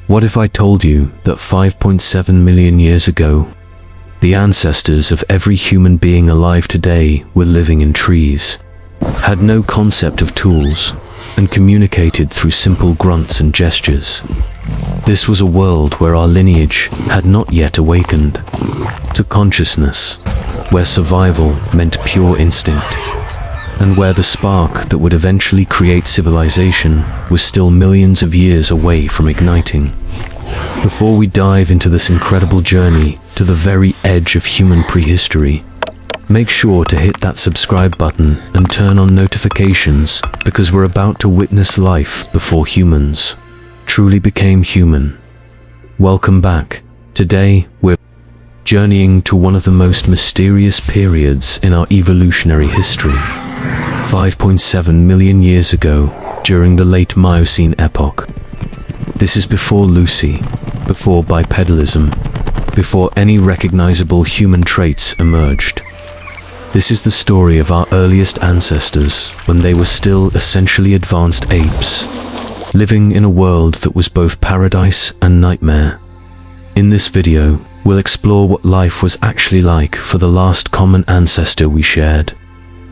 What if I told you that 5.7 million years ago, the ancestors of every human being alive today were living in trees, had no concept of tools, and communicated through simple grunts and gestures? This was a world where our lineage had not yet awakened to consciousness, where survival meant pure instinct, and where the spark that would eventually create civilization was still millions of years away from igniting. Before we dive into this incredible journey to the very edge of human prehistory, make sure to hit that subscribe button and turn on notifications, because we're about to witness life before humans truly became human. Welcome back. Today, we're journeying to one of the most mysterious periods in our evolutionary history. 5.7 million years ago, during the late Miocene epoch. This is before Lucy, before bipedalism, before any recognizable human traits emerged. This is the story of our earliest ancestors when they were still essentially advanced apes, living in a world that was both paradise and nightmare. In this video, we'll explore what life was actually like for the last common ancestor we shared,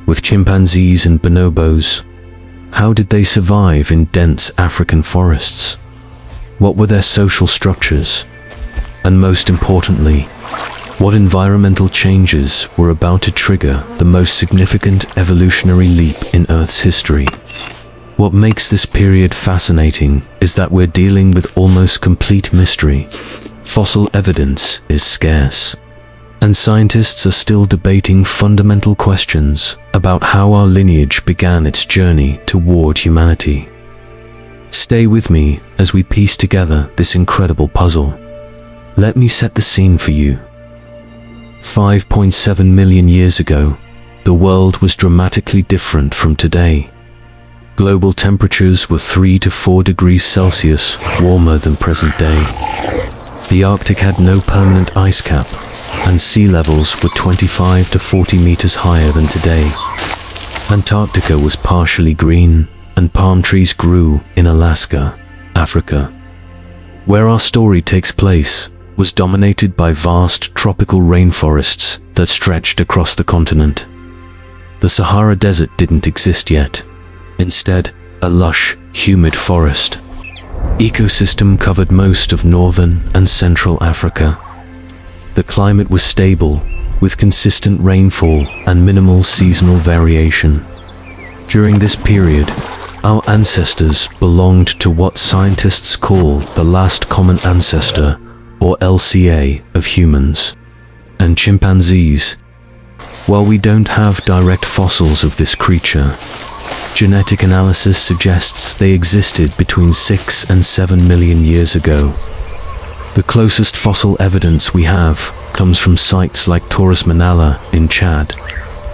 with chimpanzees and bonobos. How did they survive in dense African forests? What were their social structures? And most importantly, what environmental changes were about to trigger the most significant evolutionary leap in Earth's history? What makes this period fascinating is that we're dealing with almost complete mystery. Fossil evidence is scarce, and scientists are still debating fundamental questions about how our lineage began its journey toward humanity. Stay with me as we piece together this incredible puzzle. Let me set the scene for you. 5.7 million years ago, the world was dramatically different from today. Global temperatures were 3 to 4 degrees Celsius warmer than present day. The Arctic had no permanent ice cap, and sea levels were 25 to 40 meters higher than today. Antarctica was partially green, and palm trees grew in Alaska, Africa. Where our story takes place was dominated by vast tropical rainforests that stretched across the continent. The Sahara Desert didn't exist yet. Instead, a lush, humid forest ecosystem covered most of northern and central Africa. The climate was stable, with consistent rainfall and minimal seasonal variation. During this period, our ancestors belonged to what scientists call the last common ancestor, or LCA, of humans and chimpanzees. While we don't have direct fossils of this creature, genetic analysis suggests they existed between 6 and 7 million years ago. The closest fossil evidence we have comes from sites like Taurus Manala in Chad,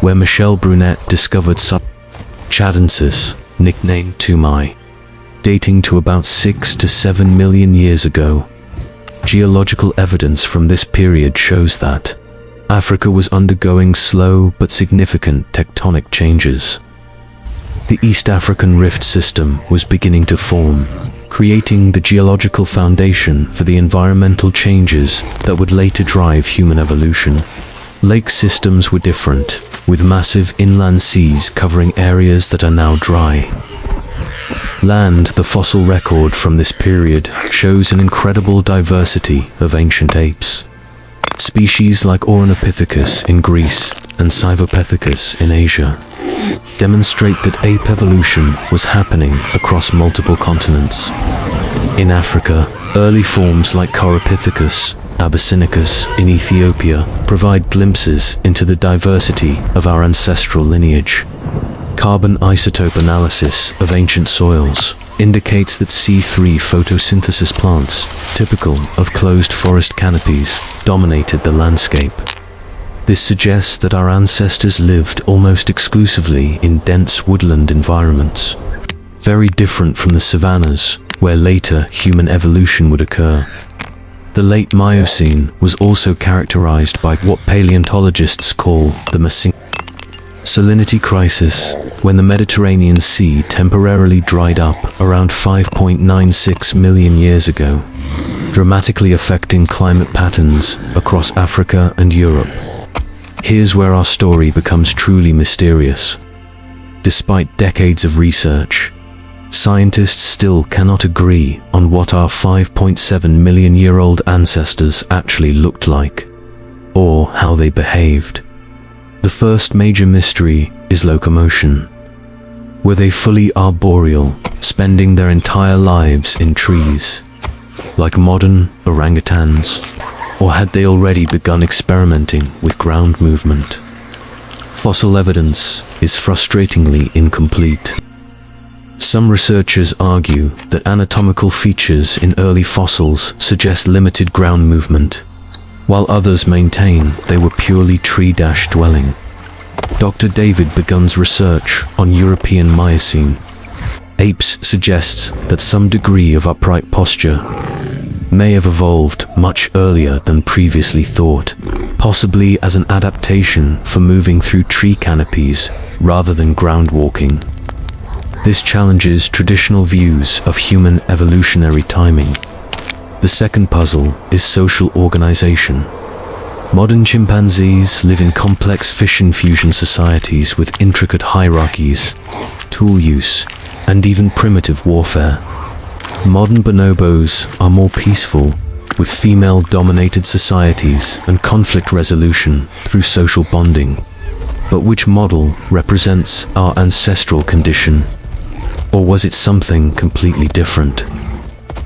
where Michel Brunet discovered Chadensis, nicknamed Tumai, dating to about 6 to 7 million years ago. Geological evidence from this period shows that Africa was undergoing slow but significant tectonic changes. The East African Rift System was beginning to form, creating the geological foundation for the environmental changes that would later drive human evolution. Lake systems were different, with massive inland seas covering areas that are now dry. Land, the fossil record from this period, shows an incredible diversity of ancient apes. Species like Ornithopithecus in Greece and Cyvopithecus in Asia demonstrate that ape evolution was happening across multiple continents. In Africa, early forms like Choropithecus, Abyssinicus in Ethiopia provide glimpses into the diversity of our ancestral lineage. Carbon isotope analysis of ancient soils indicates that C3 photosynthesis plants, typical of closed forest canopies, dominated the landscape. This suggests that our ancestors lived almost exclusively in dense woodland environments, very different from the savannas, where later human evolution would occur. The late Miocene was also characterized by what paleontologists call the Miocene salinity crisis, when the Mediterranean Sea temporarily dried up around 5.96 million years ago. dramatically affecting climate patterns across Africa and Europe. Here's where our story becomes truly mysterious. Despite decades of research, scientists still cannot agree on what our 5.7 million-year-old ancestors actually looked like, or how they behaved. The first major mystery is locomotion. Were they fully arboreal, spending their entire lives in trees, like modern orangutans, or had they already begun experimenting with ground movement? Fossil evidence is frustratingly incomplete. Some researchers argue that anatomical features in early fossils suggest limited ground movement, while others maintain they were purely tree-dwelling. Dr. David Begun's research on European Miocene apes suggests that some degree of upright posture may have evolved much earlier than previously thought, possibly as an adaptation for moving through tree canopies rather than ground walking. This challenges traditional views of human evolutionary timing. The second puzzle is social organization. Modern chimpanzees live in complex fission-fusion societies with intricate hierarchies, tool use, and even primitive warfare. Modern bonobos are more peaceful, with female-dominated societies and conflict resolution through social bonding. But which model represents our ancestral condition? Or was it something completely different?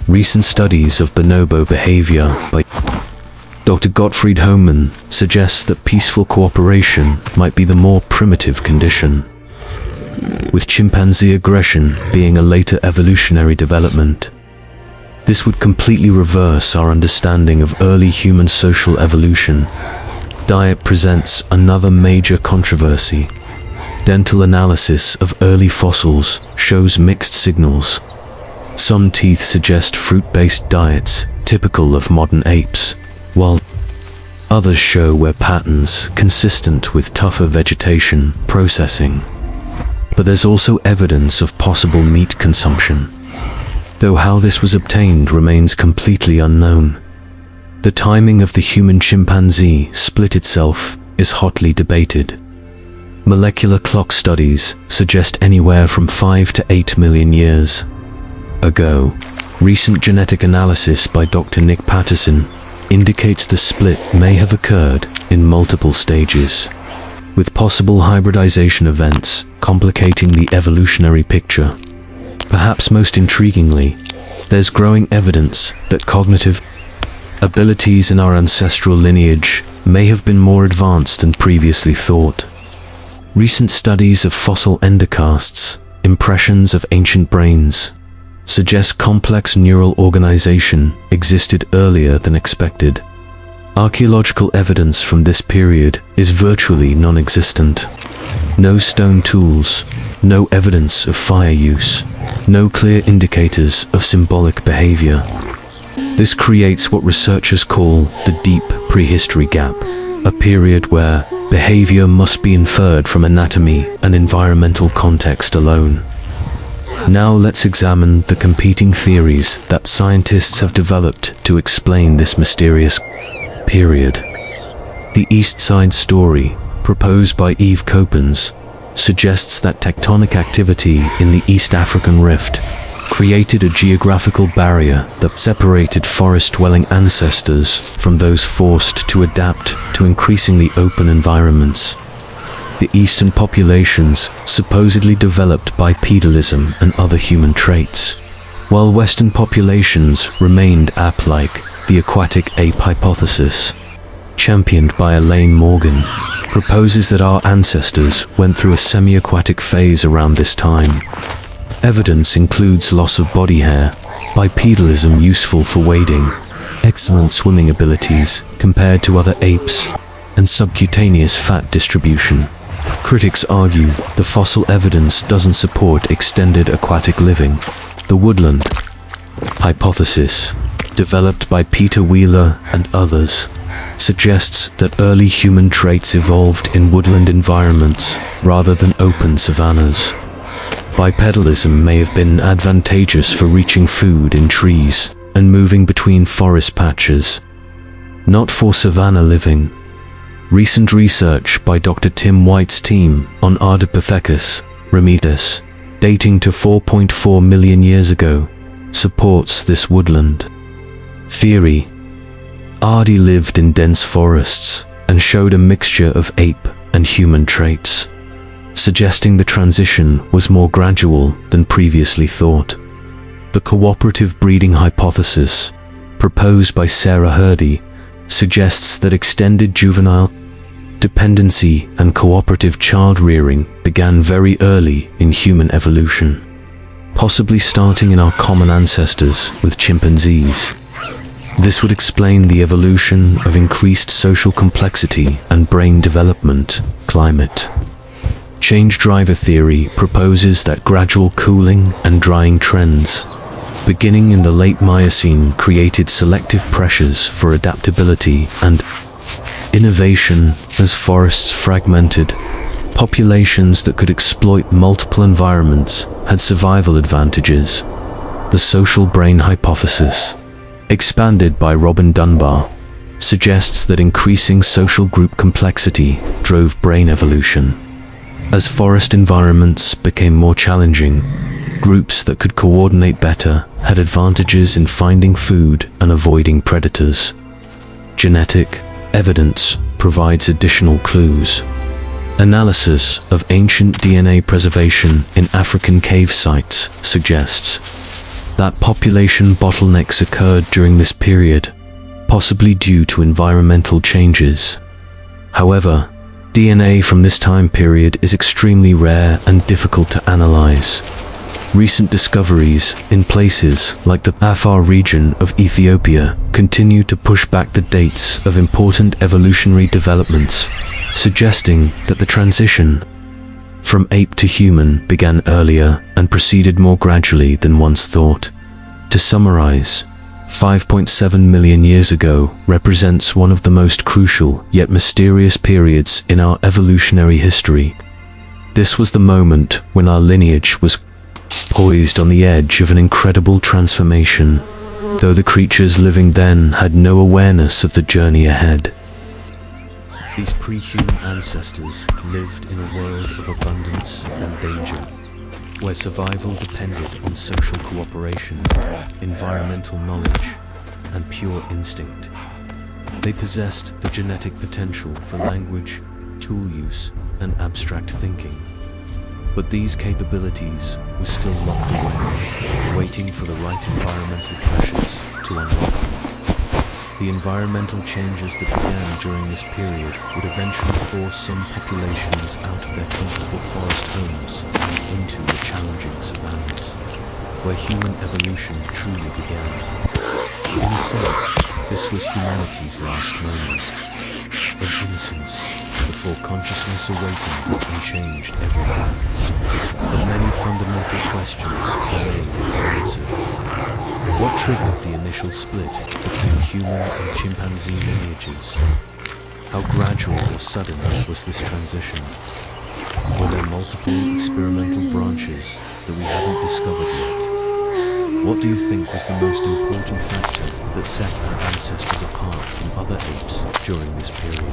Recent studies of bonobo behavior by Dr. Gottfried Hohmann suggests that peaceful cooperation might be the more primitive condition, with chimpanzee aggression being a later evolutionary development. This would completely reverse our understanding of early human social evolution. Diet presents another major controversy. Dental analysis of early fossils shows mixed signals. Some teeth suggest fruit-based diets typical of modern apes, while others show where patterns consistent with tougher vegetation processing. But there's also evidence of possible meat consumption, though how this was obtained remains completely unknown. The timing of the human chimpanzee split itself is hotly debated. Molecular clock studies suggest anywhere from 5 to 8 million years ago. Recent genetic analysis by Dr. Nick Patterson indicates the split may have occurred in multiple stages, with possible hybridization events complicating the evolutionary picture. Perhaps most intriguingly, there's growing evidence that cognitive abilities in our ancestral lineage may have been more advanced than previously thought. Recent studies of fossil endocasts, impressions of ancient brains, suggest complex neural organization existed earlier than expected. Archaeological evidence from this period is virtually non-existent. No stone tools, no evidence of fire use, no clear indicators of symbolic behavior. This creates what researchers call the deep prehistory gap, a period where behavior must be inferred from anatomy and environmental context alone. Now let's examine the competing theories that scientists have developed to explain this mysterious period. The East Side Story, proposed by Yves Coppens, suggests that tectonic activity in the East African Rift created a geographical barrier that separated forest-dwelling ancestors from those forced to adapt to increasingly open environments. The eastern populations supposedly developed bipedalism and other human traits, while western populations remained ape-like. The aquatic ape hypothesis, championed by Elaine Morgan, proposes that our ancestors went through a semi-aquatic phase around this time. Evidence includes loss of body hair, bipedalism useful for wading, excellent swimming abilities compared to other apes, and subcutaneous fat distribution. Critics argue the fossil evidence doesn't support extended aquatic living. The woodland hypothesis, developed by Peter Wheeler and others, suggests that early human traits evolved in woodland environments rather than open savannas. Bipedalism may have been advantageous for reaching food in trees and moving between forest patches, not for savanna living. Recent research by Dr. Tim White's team on Ardipithecus ramidus, dating to 4.4 million years ago, supports this woodland theory. Ardi lived in dense forests and showed a mixture of ape and human traits, suggesting the transition was more gradual than previously thought. The cooperative breeding hypothesis, proposed by Sarah Hrdy, suggests that extended juvenile dependency and cooperative child-rearing began very early in human evolution, possibly starting in our common ancestors with chimpanzees. This would explain the evolution of increased social complexity and brain development. Climate change driver theory proposes that gradual cooling and drying trends, beginning in the late Miocene, created selective pressures for adaptability and innovation as forests fragmented. Populations that could exploit multiple environments had survival advantages. The social brain hypothesis, expanded by Robin Dunbar, suggests that increasing social group complexity drove brain evolution. As forest environments became more challenging, groups that could coordinate better had advantages in finding food and avoiding predators. Genetic evidence provides additional clues. Analysis of ancient DNA preservation in African cave sites suggests that population bottlenecks occurred during this period, possibly due to environmental changes. However, DNA from this time period is extremely rare and difficult to analyze. Recent discoveries in places like the Afar region of Ethiopia continue to push back the dates of important evolutionary developments, suggesting that the transition from ape to human began earlier and proceeded more gradually than once thought. To summarize, 5.7 million years ago represents one of the most crucial yet mysterious periods in our evolutionary history. This was the moment when our lineage was poised on the edge of an incredible transformation, though the creatures living then had no awareness of the journey ahead. These pre-human ancestors lived in a world of abundance and danger, where survival depended on social cooperation, environmental knowledge, and pure instinct. They possessed the genetic potential for language, tool use, and abstract thinking. But these capabilities were still locked away, waiting for the right environmental pressures to unlock them. The environmental changes that began during this period would eventually force some populations out of their comfortable forest homes and into the challenging savannas, where human evolution truly began. In a sense, this was humanity's last moment of innocence before consciousness awakened and changed everything. But many fundamental questions remain unanswered. What triggered the initial split between human and chimpanzee lineages? How gradual or sudden was this transition? Were there multiple experimental branches that we haven't discovered yet? What do you think was the most important factor that set our ancestors apart from other apes during this period?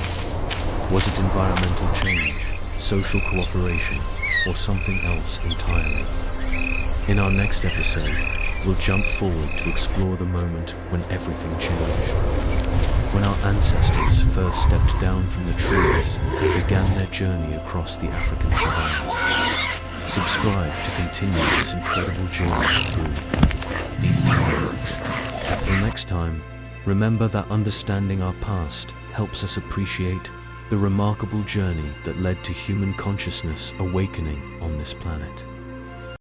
Was it environmental change, social cooperation, or something else entirely? In our next episode, we'll jump forward to explore the moment when everything changed. When our ancestors first stepped down from the trees and began their journey across the African savannas. Subscribe to continue this incredible journey through deep time. Until next time, remember that understanding our past helps us appreciate the remarkable journey that led to human consciousness awakening on this planet.